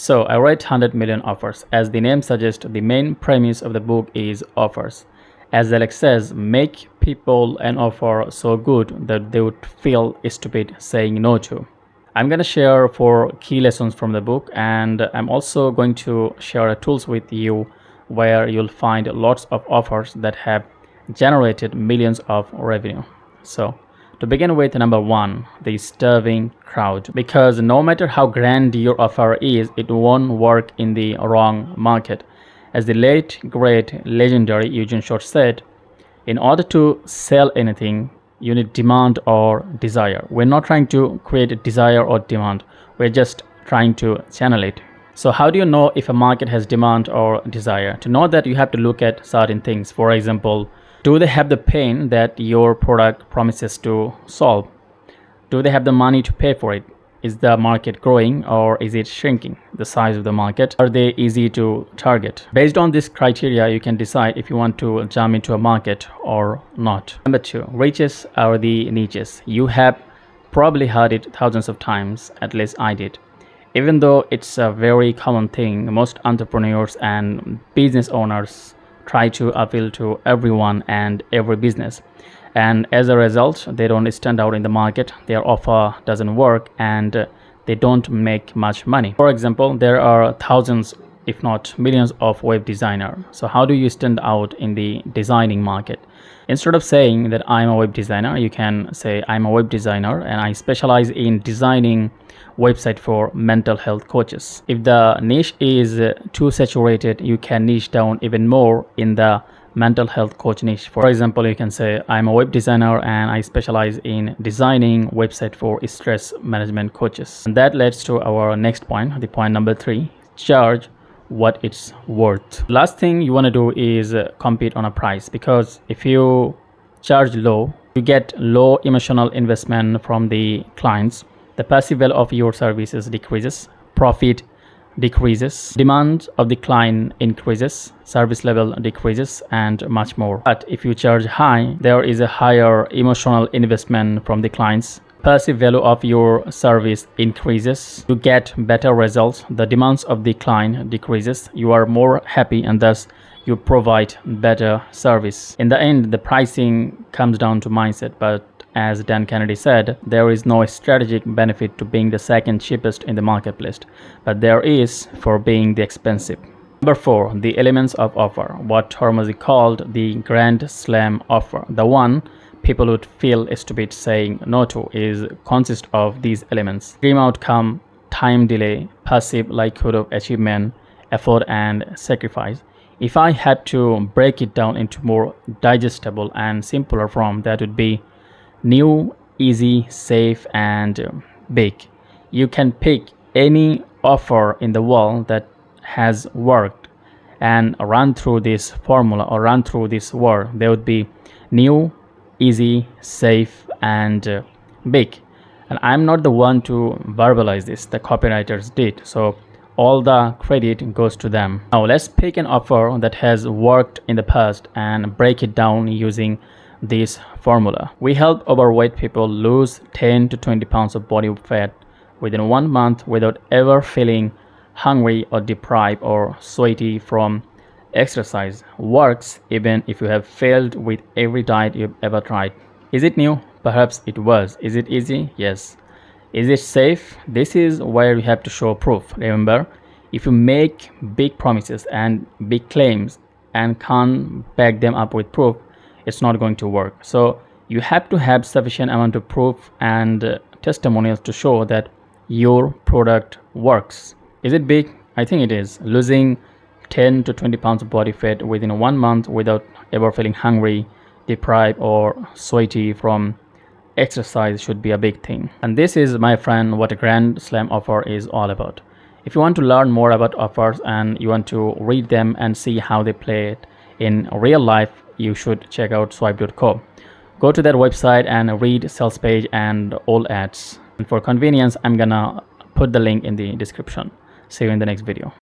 So I read 100 million offers. As the name suggests, the main premise of the book is offers. As Alex says, make people an offer so good that they would feel stupid saying no to. I'm going to share 4 key lessons from the book, and I'm also going to share tools with you where you'll find lots of offers that have generated millions of revenue. So to begin with, number 1, the starving crowd. Because no matter how grand your offer is, it won't work in the wrong market. As the late great legendary Eugene Schwartz said, in order to sell anything, you need demand or desire. We're not trying to create a desire or demand. We're just trying to channel it. So how do you know if a market has demand or desire? To know that, you have to look at certain things. For example, do they have the pain that your product promises to solve? Do they have the money to pay for it? Is the market growing or is it shrinking? The size of the market. Are they easy to target? Based on this criteria, you can decide if you want to jump into a market or not. Number 2, riches are the niches. You have probably heard it thousands of times, at least I did. Even though it's a very common thing, most entrepreneurs and business owners try to appeal to everyone and every business. And as a result, they don't stand out in the market, their offer doesn't work, and they don't make much money. For example, there are thousands, if not millions, of web designers. So how do you stand out in the designing market? Instead of saying that I'm a web designer, you can say I'm a web designer and I specialize in designing website for mental health coaches. If the niche is too saturated, you can niche down even more in the mental health coach niche. For example, you can say I'm a web designer and I specialize in designing website for stress management coaches. And that leads to our next point, the point number 3, charge what it's worth. Last thing you want to do is compete on a price, because if you charge low, you get low emotional investment from the clients. The passive value of your services decreases, profit decreases, demand of the client increases, service level decreases, and much more. But if you charge high, there is a higher emotional investment from the clients. Passive value of your service increases, you get better results, the demands of the client decreases, you are more happy, and thus you provide better service. In the end, the pricing comes down to mindset, but as Dan Kennedy said, there is no strategic benefit to being the second cheapest in the marketplace, but there is for being the expensive. Number 4, the elements of offer, what Hormozi called the grand slam offer. The one people would feel stupid saying no to consists of these elements: dream outcome, time delay, passive likelihood of achievement, effort, and sacrifice. If I had to break it down into more digestible and simpler form, that would be new, easy, safe, and big. You can pick any offer in the world that has worked and run through this formula or run through this word. There would be new, easy, safe, and big. And I'm not the one to verbalize this, the copywriters did, so all the credit goes to them. Now let's pick an offer that has worked in the past and break it down using this formula. We help overweight people lose 10 to 20 pounds of body fat within 1 month without ever feeling hungry or deprived or sweaty from exercise. Works even if you have failed with every diet you've ever tried. Is it new? Perhaps it was. Is it easy? Yes. Is it safe? This is where you have to show proof. Remember, if you make big promises and big claims and can't back them up with proof, it's not going to work. So you have to have sufficient amount of proof and testimonials to show that your product works. Is it big? I think it is. Losing 10 to 20 pounds of body fat within 1 month without ever feeling hungry, deprived, or sweaty from exercise should be a big thing. And this is, my friend, what a grand slam offer is all about. If you want to learn more about offers and you want to read them and see how they play it in real life, you should check out swipe.co. Go to that website and read sales page and all ads. And for convenience, I'm gonna put the link in the description. See you in the next video.